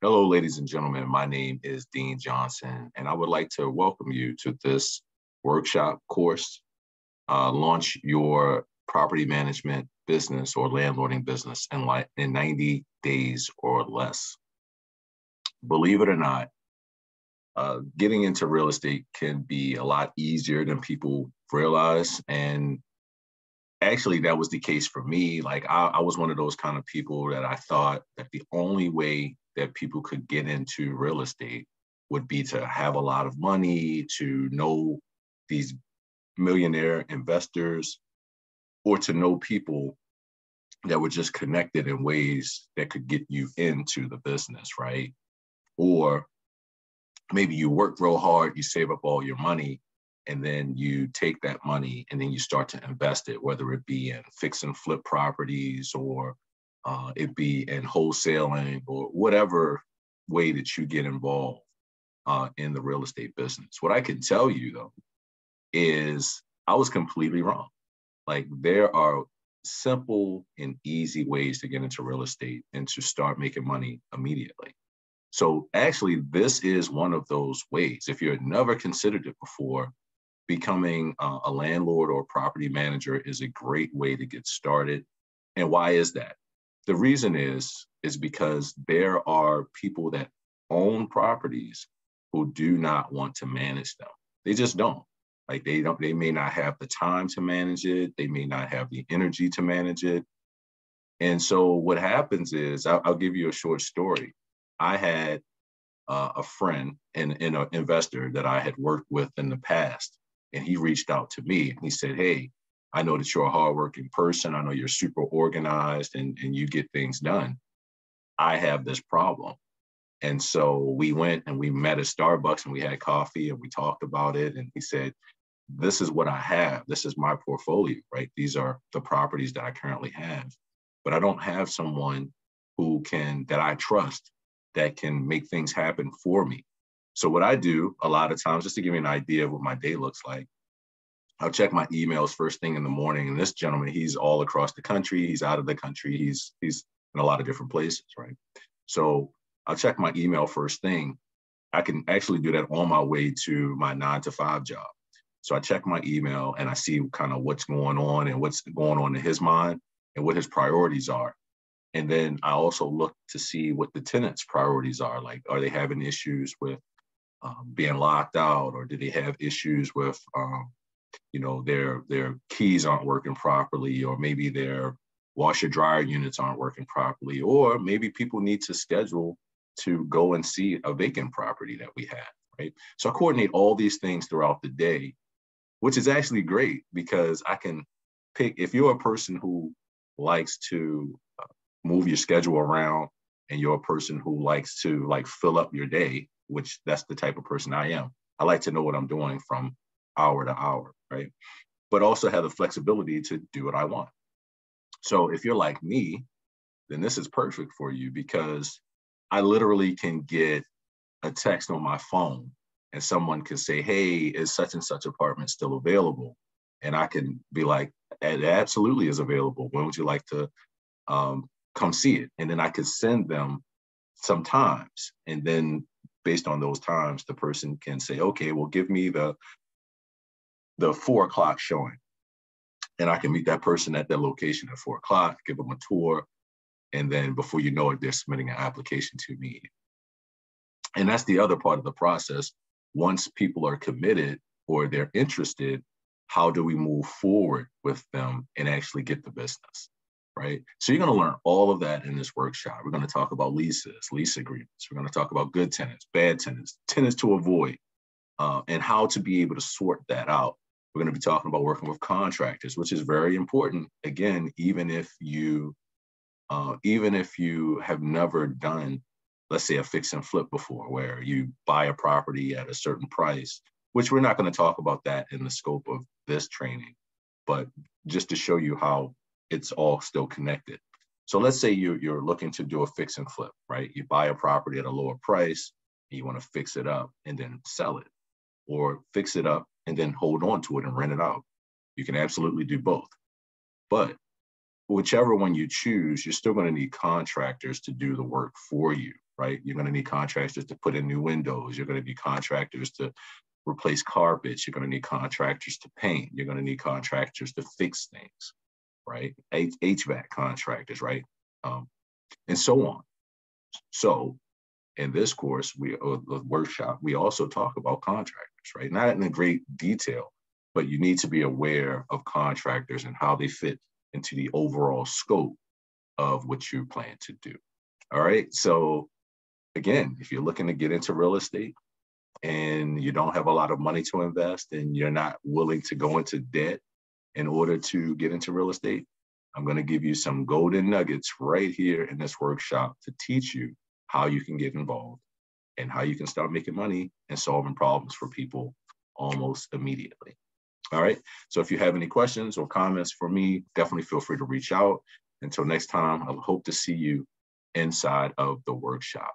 Hello, ladies and gentlemen. My name is Dean Johnson, and I would like to welcome you to this workshop course, Launch Your Property Management Business or Landlording Business in 90 days or less. Believe it or not, getting into real estate can be a lot easier than people realize. And actually, that was the case for me. Like I was one of those kind of people that I thought that the only way that people could get into real estate would be to have a lot of money, to know these millionaire investors, or to know people that were just connected in ways that could get you into the business, right? Or maybe you work real hard, you save up all your money, and then you take that money and then you start to invest it, whether it be in fix and flip properties or it be in wholesaling or whatever way that you get involved in the real estate business. What I can tell you though is I was completely wrong. Like there are simple and easy ways to get into real estate and to start making money immediately. So actually, this is one of those ways. If you've never considered it before, becoming a landlord or property manager is a great way to get started. And why is that? The reason is because there are people that own properties who do not want to manage them. They just don't. Like they may not have the time to manage it. They may not have the energy to manage it. And so what happens is, I'll give you a short story. I had a friend and an investor that I had worked with in the past, and he reached out to me and he said, "Hey, I know that you're a hardworking person. I know you're super organized and you get things done. I have this problem." And so we went and we met at Starbucks and we had coffee and we talked about it. And he said, "This is what I have. This is my portfolio, right? These are the properties that I currently have, but I don't have someone that I trust that can make things happen for me." So what I do a lot of times, just to give you an idea of what my day looks like, I'll check my emails first thing in the morning. And this gentleman, he's all across the country. He's out of the country. He's in a lot of different places, right? So I'll check my email first thing. I can actually do that on my way to my 9 to 5 job. So I check my email and I see kind of what's going on and what's going on in his mind and what his priorities are. And then I also look to see what the tenants' priorities are. Like, are they having issues with being locked out, or do they have issues with, their keys aren't working properly, or maybe their washer dryer units aren't working properly, or maybe people need to schedule to go and see a vacant property that we have, right? So I coordinate all these things throughout the day, which is actually great because I can pick, if you're a person who likes to move your schedule around and you're a person who likes to like fill up your day, which that's the type of person I am. I like to know what I'm doing from hour to hour, right? But also have the flexibility to do what I want. So if you're like me, then this is perfect for you because I literally can get a text on my phone and someone can say, "Hey, is such and such apartment still available?" And I can be like, "It absolutely is available. When would you like to come see it?" And then I could send them some times. And then based on those times, the person can say, "Okay, well, give me the 4 o'clock showing." And I can meet that person at their location at 4 o'clock, give them a tour. And then before you know it, they're submitting an application to me. And that's the other part of the process. Once people are committed or they're interested, how do we move forward with them and actually get the business, right? So you're going to learn all of that in this workshop. We're going to talk about leases, lease agreements. We're going to talk about good tenants, bad tenants, tenants to avoid, and how to be able to sort that out. We're going to be talking about working with contractors, which is very important. Again, even if you have never done, let's say, a fix and flip before, where you buy a property at a certain price, which we're not going to talk about that in the scope of this training, but just to show you how it's all still connected. So let's say you're looking to do a fix and flip, right? You buy a property at a lower price, and you want to fix it up and then sell it, or fix it up and then hold on to it and rent it out. You can absolutely do both. But whichever one you choose, you're still going to need contractors to do the work for you. right? You're going to need contractors to put in new windows. You're going to need contractors to replace carpets. You're going to need contractors to paint. You're going to need contractors to fix things, right? HVAC contractors, right? And so on. So in this course, the workshop, we also talk about contractors, right? Not in a great detail, but you need to be aware of contractors and how they fit into the overall scope of what you plan to do. All right. So again, if you're looking to get into real estate and you don't have a lot of money to invest and you're not willing to go into debt in order to get into real estate, I'm going to give you some golden nuggets right here in this workshop to teach you how you can get involved and how you can start making money and solving problems for people almost immediately. All right. So if you have any questions or comments for me, definitely feel free to reach out. Until next time, I hope to see you inside of the workshop.